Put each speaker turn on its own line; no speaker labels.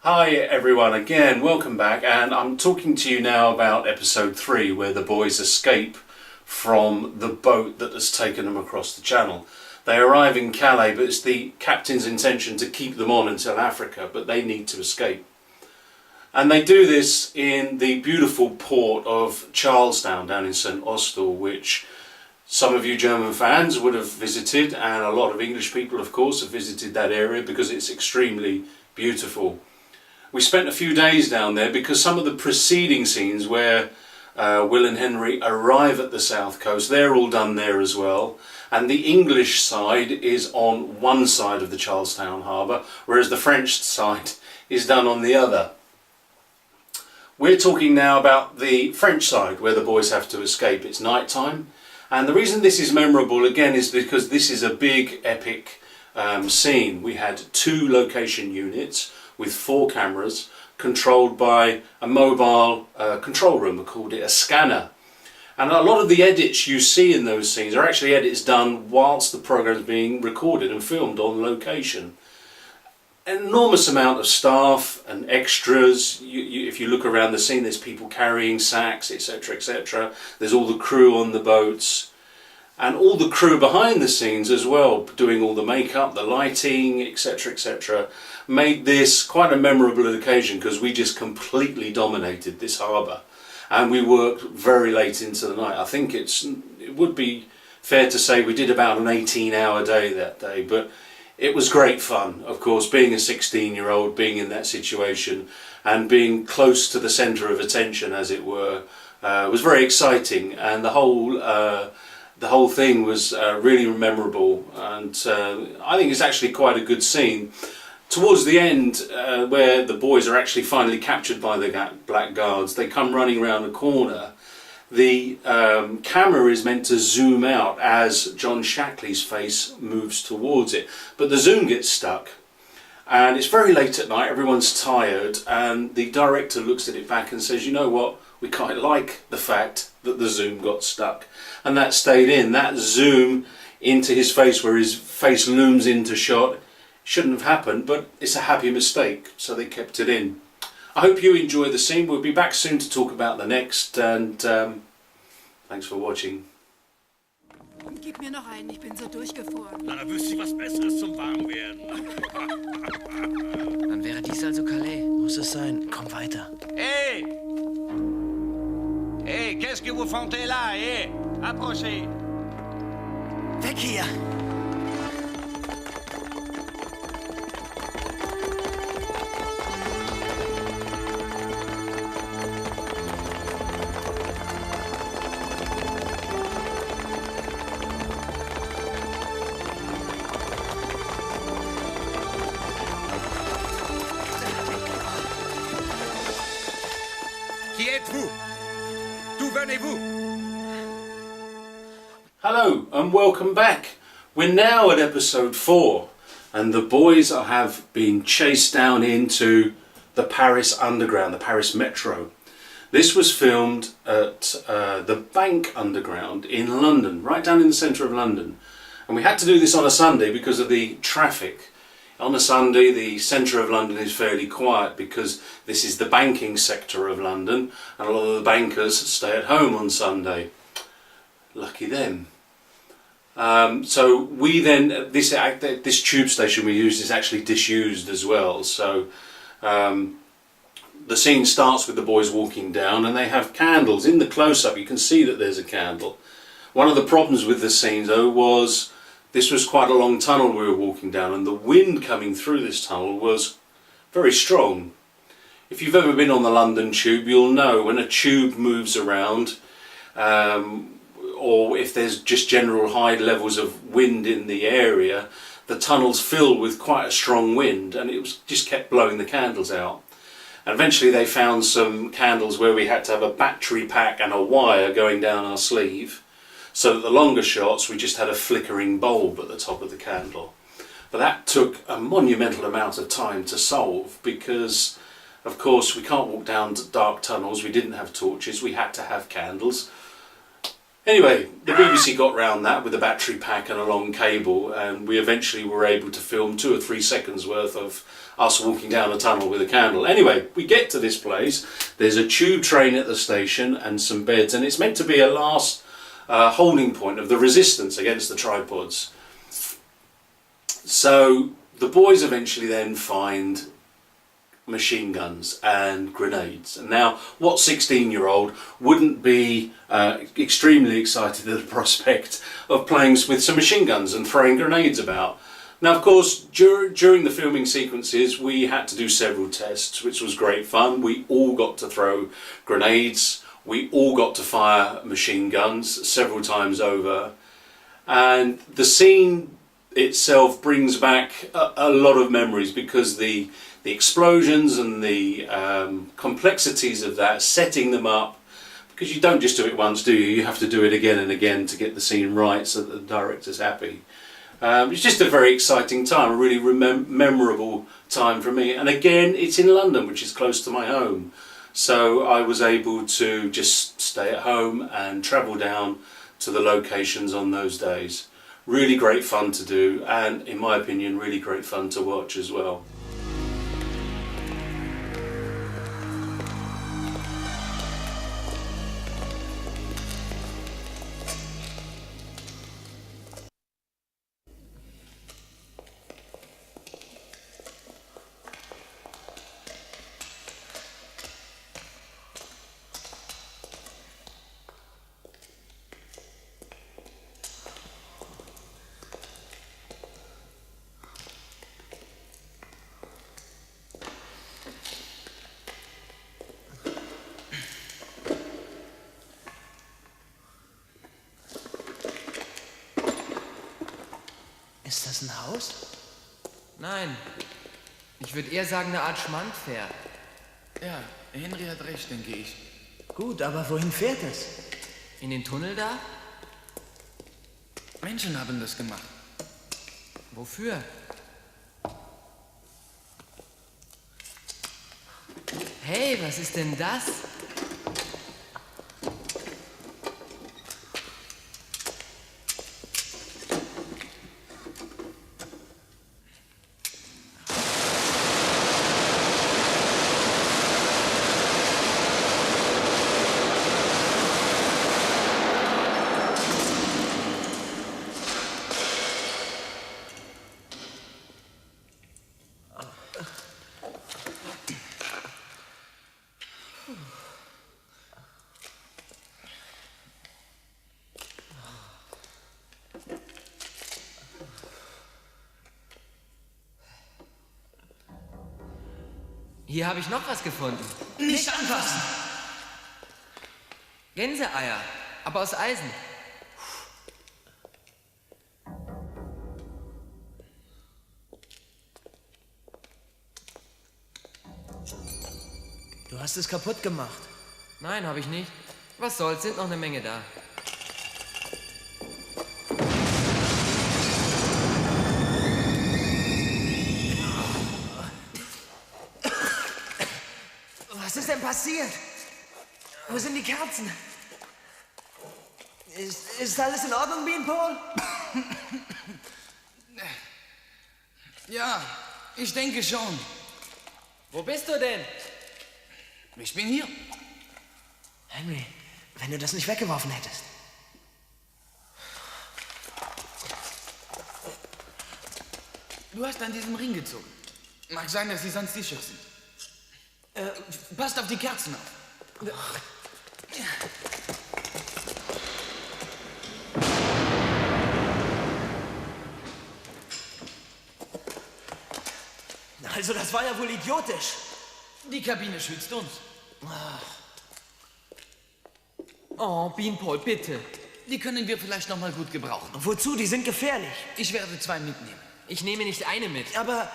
Hi everyone again, welcome back, and I'm talking to you now about episode 3 where the boys escape from the boat that has taken them across the channel. They arrive in Calais, but it's the captain's intention to keep them on until Africa, but they need to escape. And they do this in the beautiful port of Charlestown down in St Austell, which some of you German fans would have visited, and a lot of English people of course have visited that area because it's extremely beautiful. We spent a few days down there because some of the preceding scenes where Will and Henry arrive at the south coast, they're all done there as well, and the English side is on one side of the Charlestown harbour, whereas the French side is done on the other. We're talking now about the French side where the boys have to escape. It's night time, and the reason this is memorable again is because this is a big epic scene. We had 2 location units with 4 cameras controlled by a mobile control room. We called it a scanner. And a lot of the edits you see in those scenes are actually edits done whilst the program is being recorded and filmed on location. An enormous amount of staff and extras. If you look around the scene, there's people carrying sacks, etc, etc. There's all the crew on the boats. And all the crew behind the scenes as well, doing all the makeup, the lighting, etc, etc, made this quite a memorable occasion because we just completely dominated this harbour. And we worked very late into the night. I think it would be fair to say we did about an 18-hour day that day, but it was great fun, of course, being a 16-year-old, being in that situation and being close to the centre of attention, as it were, was very exciting, and the whole thing was really memorable, and I think it's actually quite a good scene. Towards the end, where the boys are actually finally captured by the black guards, they come running around a corner. The camera is meant to zoom out as John Shackley's face moves towards it, but the zoom gets stuck. And it's very late at night, everyone's tired, and the director looks at it back and says, you know what, we quite like the fact that the zoom got stuck. And that stayed in. That zoom into his face where his face looms into shot shouldn't have happened, but it's a happy mistake, so they kept it in. I hope you enjoy the scene. We'll be back soon to talk about the next, and thanks for watching.
Gib mir noch einen, ich bin so durchgefroren.
Na, da wüsste ich was Besseres zum Warmwerden.
Dann wäre dies also Calais. Muss es sein. Komm weiter.
Hey! Hey, qu'est-ce que vous faites là, hey? Approchez!
Weg hier!
Qui êtes-vous? D'où venez-vous?
Hello and welcome back. We're now at episode 4, and the boys have been chased down into the Paris Underground, the Paris Metro. This was filmed at the Bank Underground in London, right down in the centre of London. And we had to do this on a Sunday because of the traffic. On a Sunday, the centre of London is fairly quiet because this is the banking sector of London, and a lot of the bankers stay at home on Sunday. Lucky them. So we then, this tube station we used is actually disused as well. So the scene starts with the boys walking down, and they have candles. In the close-up you can see that there's a candle. One of the problems with the scene though was this was quite a long tunnel we were walking down, and the wind coming through this tunnel was very strong. If you've ever been on the London Tube, you'll know when a tube moves around, or if there's just general high levels of wind in the area, the tunnels fill with quite a strong wind, and it was just kept blowing the candles out. And eventually they found some candles where we had to have a battery pack and a wire going down our sleeve, so that the longer shots we just had a flickering bulb at the top of the candle. But that took a monumental amount of time to solve because, of course, we can't walk down dark tunnels. We didn't have torches, we had to have candles. Anyway, the BBC got round that with a battery pack and a long cable, and we eventually were able to film 2 or 3 seconds worth of us walking down a tunnel with a candle. Anyway, we get to this place. There's a tube train at the station and some beds, and it's meant to be a last holding point of the resistance against the tripods. So the boys eventually then find machine guns and grenades. And now, what 16-year-old wouldn't be extremely excited at the prospect of playing with some machine guns and throwing grenades about? Now, of course, during the filming sequences, we had to do several tests, which was great fun. We all got to throw grenades. We all got to fire machine guns several times over. And the scene itself brings back a lot of memories, because the explosions and the complexities of that, setting them up, because you don't just do it once, do you? You have to do it again and again to get the scene right so that the director's happy. It's just a very exciting time, a really memorable time for me. And again, it's in London, which is close to my home. So I was able to just stay at home and travel down to the locations on those days. Really great fun to do, and in my opinion, really great fun to watch as well.
Ist das ein Haus?
Nein. Ich würde eher sagen, eine Art Schmandpferd.
Ja, Henry hat recht, denke ich.
Gut, aber wohin fährt es?
In den Tunnel da?
Menschen haben das gemacht.
Wofür? Hey, was ist denn das? Hier habe ich noch was gefunden.
Nicht anfassen!
Gänseeier, aber aus Eisen.
Du hast es kaputt gemacht.
Nein, habe ich nicht. Was soll's, sind noch eine Menge da.
Was ist denn passiert? Wo sind die Kerzen? Ist alles in Ordnung, Beanpole?
Ja, ich denke schon.
Wo bist du denn?
Ich bin hier.
Henry, wenn du das nicht weggeworfen hättest.
Du hast an diesem Ring gezogen. Mag sein, dass sie sonst sicher sind. Passt auf die Kerzen auf.
Also, das war ja wohl idiotisch.
Die Kabine schützt uns.
Oh, Beanpole, bitte.
Die können wir vielleicht noch mal gut gebrauchen.
Wozu? Die sind gefährlich.
Ich werde 2 mitnehmen.
Ich nehme nicht eine mit.
Aber